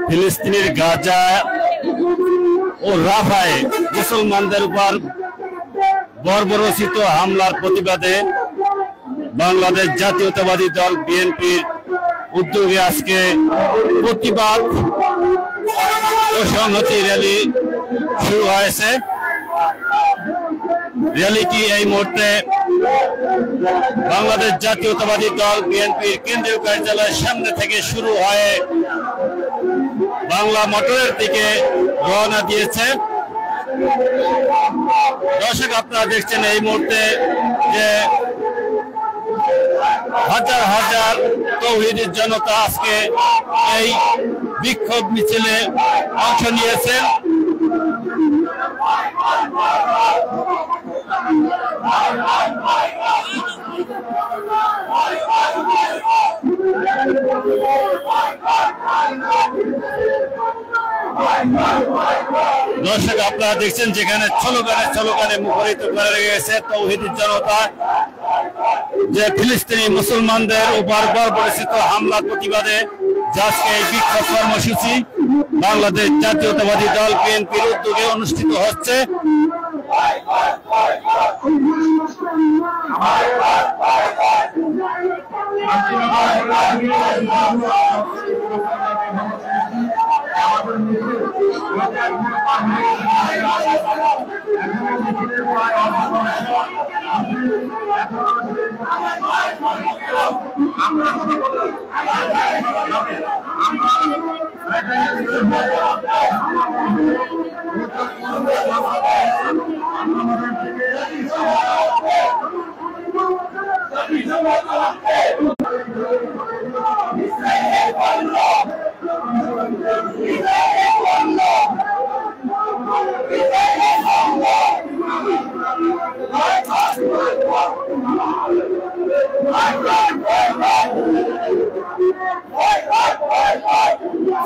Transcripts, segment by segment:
ফিলিস্তিনের গাজা ও রাফায় মুসলমানদের উপর বর্বরোচিত হামলার প্রতিবাদে বাংলাদেশ জাতীয়তাবাদী দল বিএনপির উদ্যোগে আজকে প্রতিবাদ ও সংহতি র্যালি শুরু হয়েছে। র্যালিটি এই মুহূর্তে বাংলাদেশ জাতীয়তাবাদী দল বিএনপির কেন্দ্রীয় কার্যালয়ের সামনে থেকে শুরু হয়ে বাংলা মোটরের দিকে রওনা দিয়েছে। দর্শক, আপনারা দেখছেন এই মুহূর্তে যে হাজার হাজার তৌহিদের জনতা আজকে এই বিক্ষোভ মিছিলে অংশ নিয়েছেন। দর্শক, আপনারা দেখছেন যেখানে স্লোগানে মুখরিত করে গেছে তৌহিদের জনতা, যে ফিলিস্তিনি মুসলমানদের উপর বর্বরোচিত হামলার প্রতিবাদে আজকে এই বিক্ষোভ কর্মসূচি বাংলাদেশ জাতীয়তাবাদী দল বিএনপির উদ্যোগে অনুষ্ঠিত হচ্ছে।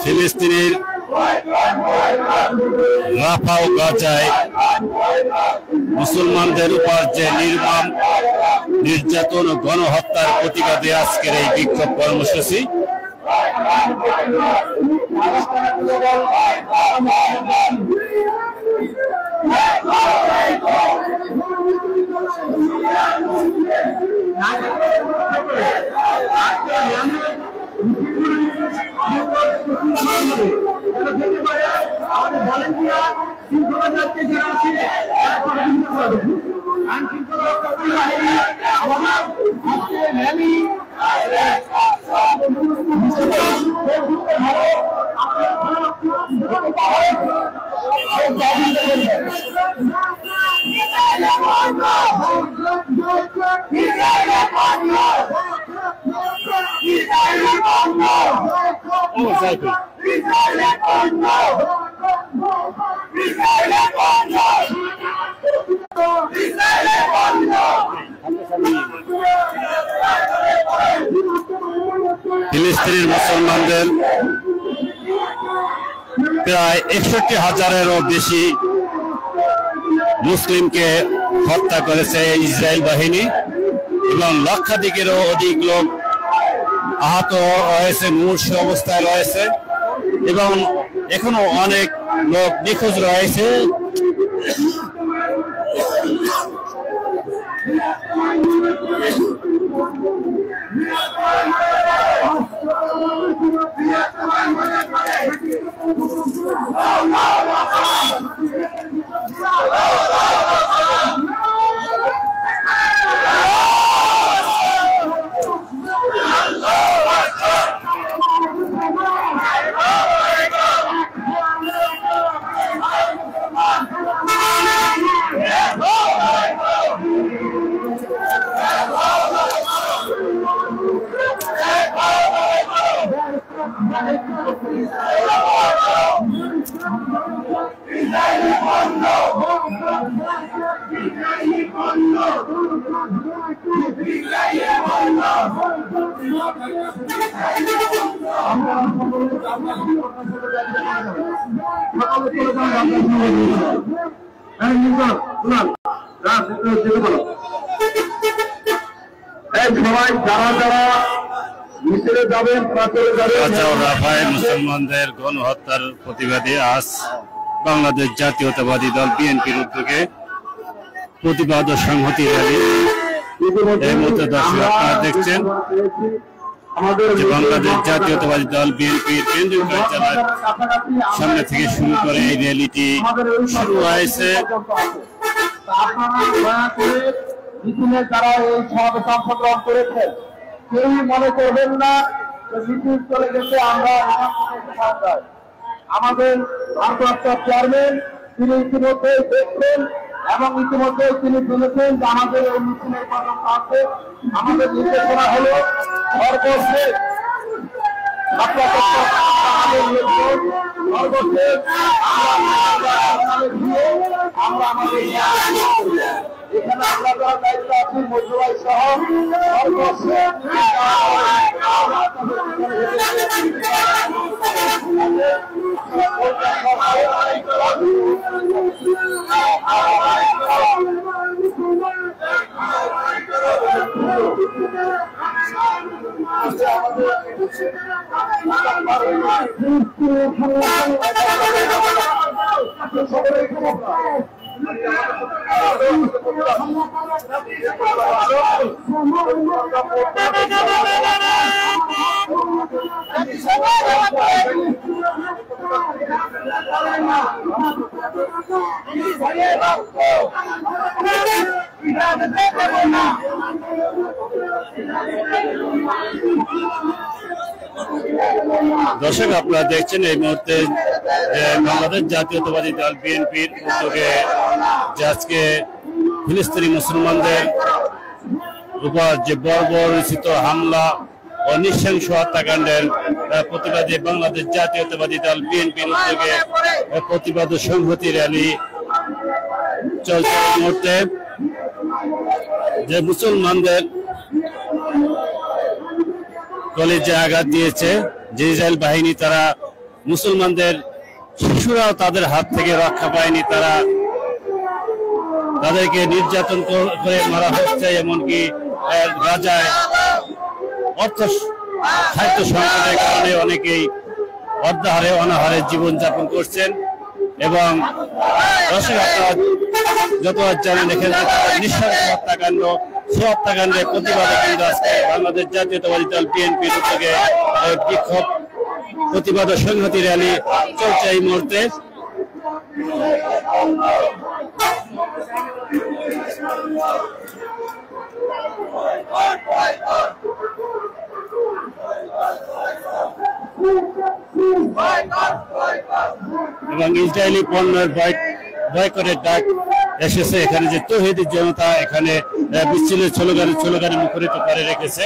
ফিলিস্তিনের রাফা ও গাজায় মুসলমানদের উপর যে নির্মম নির্যাতন ও গণহত্যার প্রতিবাদে আজকের এই বিক্ষোভ কর্মসূচি। ফিলিস্তিনের মুসলমানদের প্রায় 61,000-এরও বেশি মুসলিমকে হত্যা করেছে ইসরায়েল বাহিনী এবং লক্ষাধিকেরও অধিক লোক আহত হয়েছে, মূর্ছ অবস্থায় রয়েছে এবং এখনো অনেক লোক নিখোঁজ রয়েছে। Israel মুসলমানদের গণহত্যার প্রতিবাদে আজ বাংলাদেশ জাতীয়তাবাদী দল বিএনপির উদ্যোগে প্রতিবাদ ও সংহতি র্যালি। এই মুহূর্তে দর্শক আপনারা দেখছেন যে বাংলাদেশ জাতীয়তাবাদী দল বিএনপির কেন্দ্রীয় কার্যালয়ের সামনে থেকে শুরু করে এই র্যালিটি শুরু হয়েছে। যারা এই সমাবেশে অংশগ্রহণ করেছেন কেউই মনে করবেন না যে মিছিল চলে গেছে আমরা আমাদের ভারপ্রাপ্ত চেয়ারম্যান তিনি ইতিমধ্যে দেখছেন এবং ইতিমধ্যে তিনি বলেছেন যে আমাদের এই মিছিলের পর্যন্ত আছে। আমাদের নির্দেশনা হলো সর্বশেষ আমরা আমাদের এখানে আমরা যারা দায়িত্ব আছি মজুরাই সহ দর্শক আপনারা দেখছেন এই মুহূর্তে বাংলাদেশ জাতীয়তাবাদী দল বিএনপির উদ্যোগে যে আজকে ফিলিস্তিনি মুসলমানদের উপর যে বর্বরচিত হামলা ও নৃশংস হত্যাকাণ্ডের প্রতিবাদে বাংলাদেশ জাতীয়তাবাদী দল বিএনপির উদ্যোগে প্রতিবাদ ও সংহতি র্যালি চলছে। এই মুহূর্তে যে মুসলমানদের কলেজে আঘাত দিয়েছে যে ইসরায়েল বাহিনী, তারা মুসলমানদের শিশুরাও তাদের হাত থেকে রক্ষা পায়নি, তাদেরকে নির্যাতন করে মারা হচ্ছে। এমনকি গাজায় খাদ্য সংকটের কারণে অনেকেই অর্ধাহারে অনাহারে জীবনযাপন করছেন। এবং দর্শক আপনারা যত জানেন এখানে নৃশংস হত্যাকাণ্ড, সে হত্যাকাণ্ডের প্রতিবাদে কিন্তু আজকে বাংলাদেশ জাতীয়তাবাদী দল বিএনপির উদ্যোগে বিক্ষোভ প্রতিবাদ ও সংহতি র্যালি চলছে এই মুহূর্তে। এবং ইসরায়েলি পণ্যের বয়কটের ডাক এসেছে। এখানে যে তৌহিদি জনতা এখানে মিছিলের স্লোগানে মুখরিত করে রেখেছে।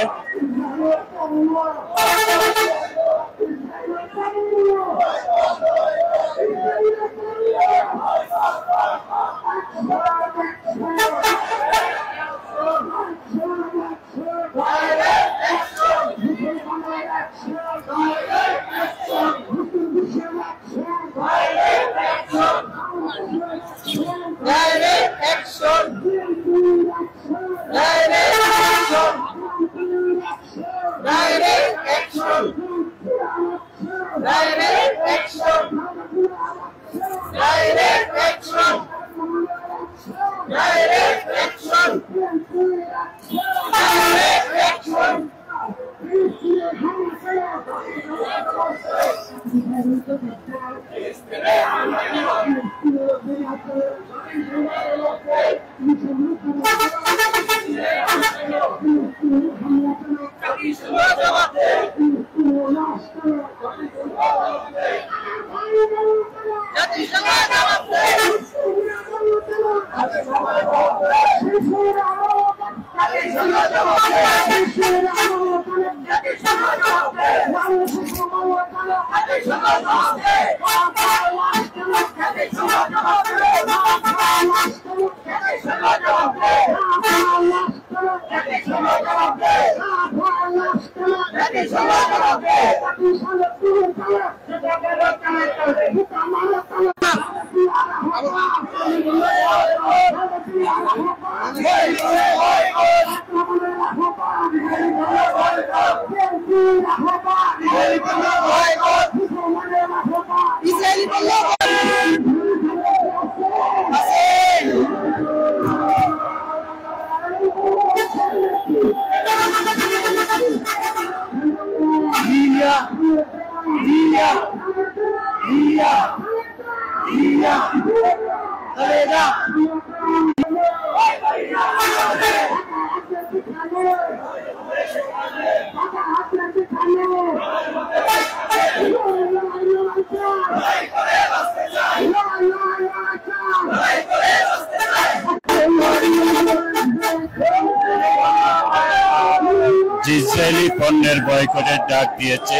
ইসরায়েলি পণ্যের বয়কটের ডাক দিয়েছে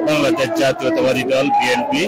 বাংলাদেশ জাতীয়তাবাদী দল বিএনপি।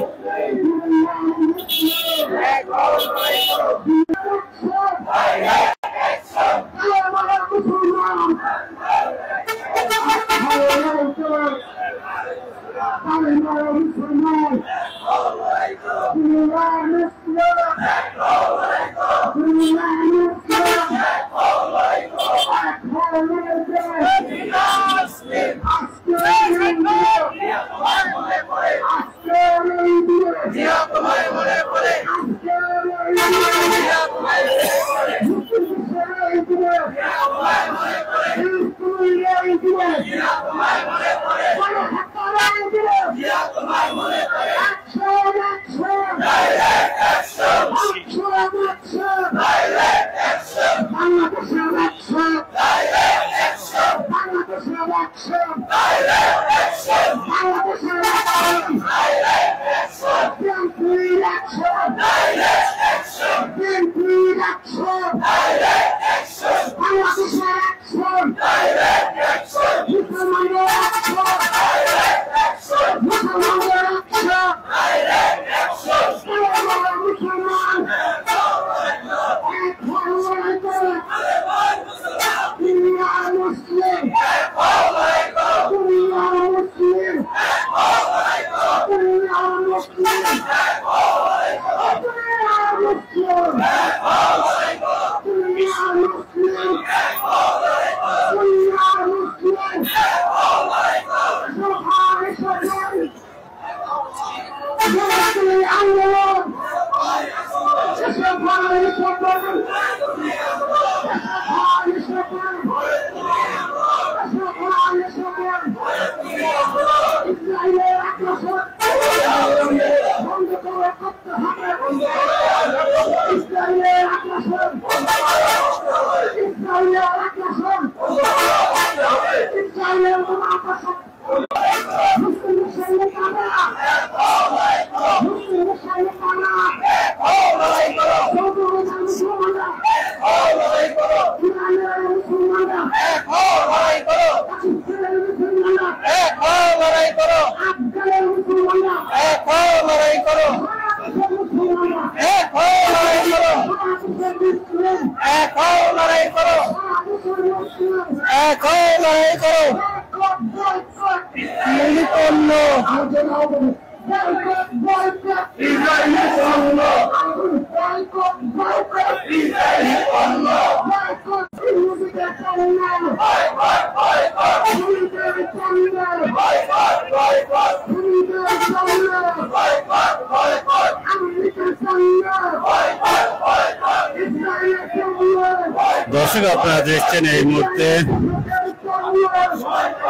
দর্শক, আপনারা দেখছেন এই মুহূর্তে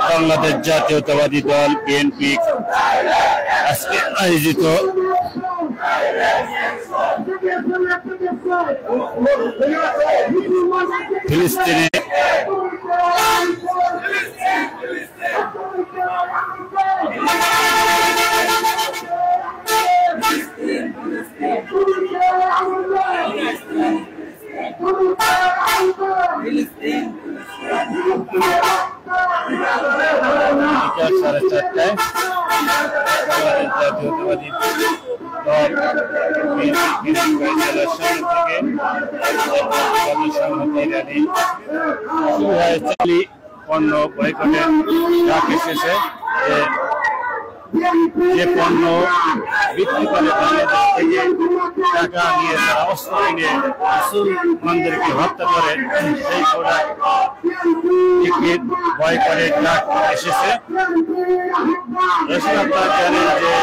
বাংলাদেশ জাতীয়তাবাদী দল বিএনপি আজকে আয়োজিত ফিলিস্তিনে সাড়ে চারটায় জাতীয়তাবাদী দল জেলার সামনে থেকে শুরু হয়েছে পণ্য বয়কটের ডাক এসেছে। যে পণ্য বিক্রি করে বাংলাদেশ থেকে টাকা নিয়ে তারা অস্ত্র কিনে মুসলমানদেরকে হত্যা করে, সেই প্রোডাক্ট বয়কটের ডাক এসেছে। আপনারা জানেন যে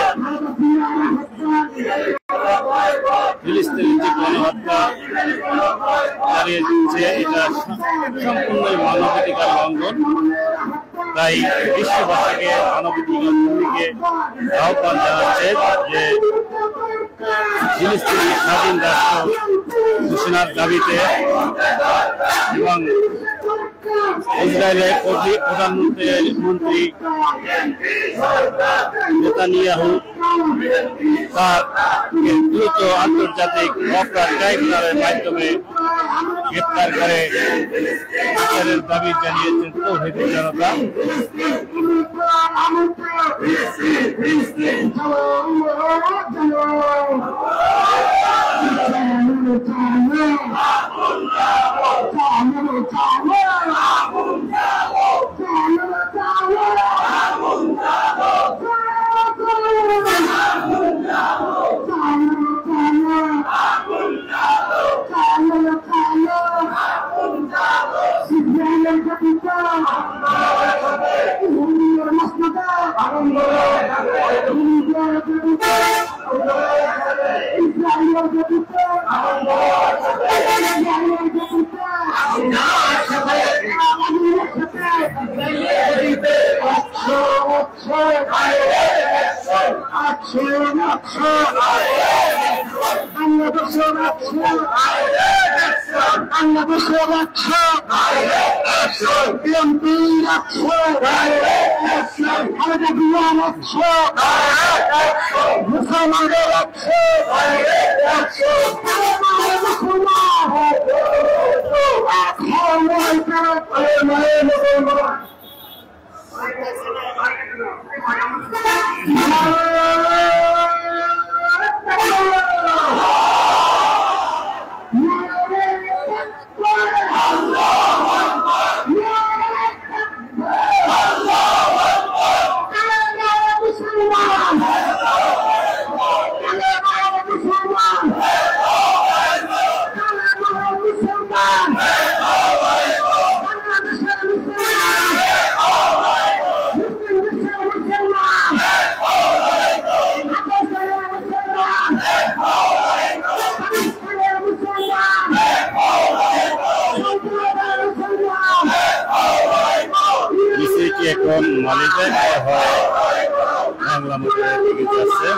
ফিলিস্তিনের যে গণহত্যা চালিয়ে দিচ্ছে, এটা সম্পূর্ণ মানবাধিকার লঙ্ঘন। তাই বিশ্ববাসীকে মানবাধিকার ভূমিকে আহ্বান জানাচ্ছে যে ফিলিস্তিনি স্বাধীন রাষ্ট্র ঘোষণার দাবিতে এবং ইসরায়েলের প্রধানমন্ত্রী নেতানিয়াহু তার দ্রুত আন্তর্জাতিক অপরাধ ট্রাইব্যুনালের মাধ্যমে গ্রেপ্তার করে বিচারের দাবি জানিয়েছেন তৌহিদি জনতা। এখন মালিকের হয় বাংলা মধ্যে যাচ্ছে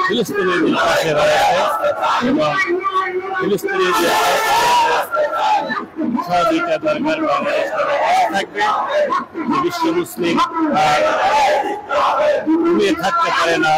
ফিলিস্তিনের পাশে রয়েছে এবং ফিলিস্তিনের যে সহযোগিতা দরকার বাংলাদেশ থাকবে, বিশ্ব মুসলিম ঘুমিয়ে থাকতে পারে না।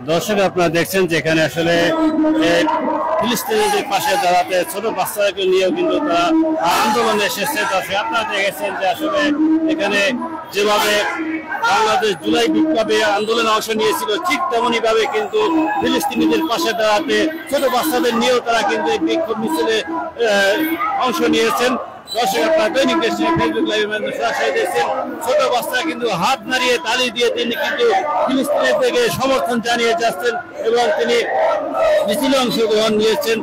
দর্শক আপনারা দেখছেন যেখানে আসলে ফিলিস্তিনিদের পাশে দাঁড়াতে, ছোট বাচ্চাকে নিয়েও কিন্তু তারা আন্দোলনে এসেছে। দর্শক আপনারা দেখেছেন যে আসলে এখানে যেভাবে বাংলাদেশ জুলাই বিপ্লবে আন্দোলনে অংশ নিয়েছিল, ঠিক তেমনই ভাবে কিন্তু ফিলিস্তিনিদের পাশে দাঁড়াতে ছোট বাচ্চাদের নিয়েও তারা কিন্তু এই বিক্ষোভ মিছিলে অংশ নিয়েছেন। দর্শক আপনারা দৈনিক দেশে ফেসবুক লাইভের মাধ্যমে সরাসরি দেখছেন, ছোট বাচ্চা কিন্তু হাত নাড়িয়ে তালি দিয়ে তিনি কিন্তু ফিলিস্তিনের থেকে সমর্থন জানিয়ে যাচ্ছেন এবং তিনি মিছিলে অংশগ্রহণ নিয়েছেন।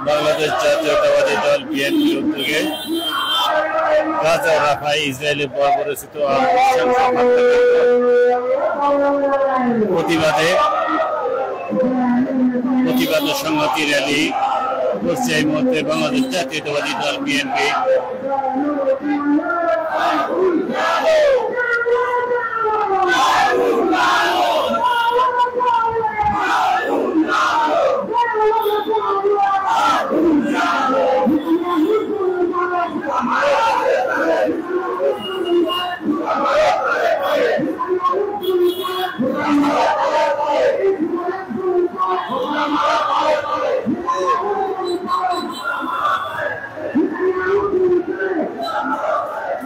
বাংলাদেশ জাতীয়তাবাদী দল বিএনপির উদ্যোগে গাজা রাফায় ইসরায়েলের বর্বরচিত প্রতিবাদ সংহতি র্যালি করছে এই মুহূর্তে বাংলাদেশ জাতীয়তাবাদী দল বিএনপি।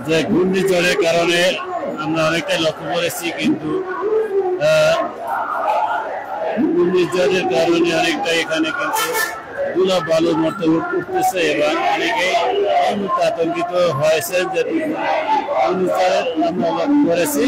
যে ঘূর্ণিঝড়ের কারণে আমরা অনেকটাই লক্ষ্য করেছি, কিন্তু ঘূর্ণিঝড়ের কারণে অনেকটা এখানে কিন্তু ধুলা বালুর মতো উঠতেছে এবং অনেকেই এই মুহূর্তে আতঙ্কিত হয়েছে যে ঘূর্ণিঝড়ের আমরা লক্ষ্য করেছি।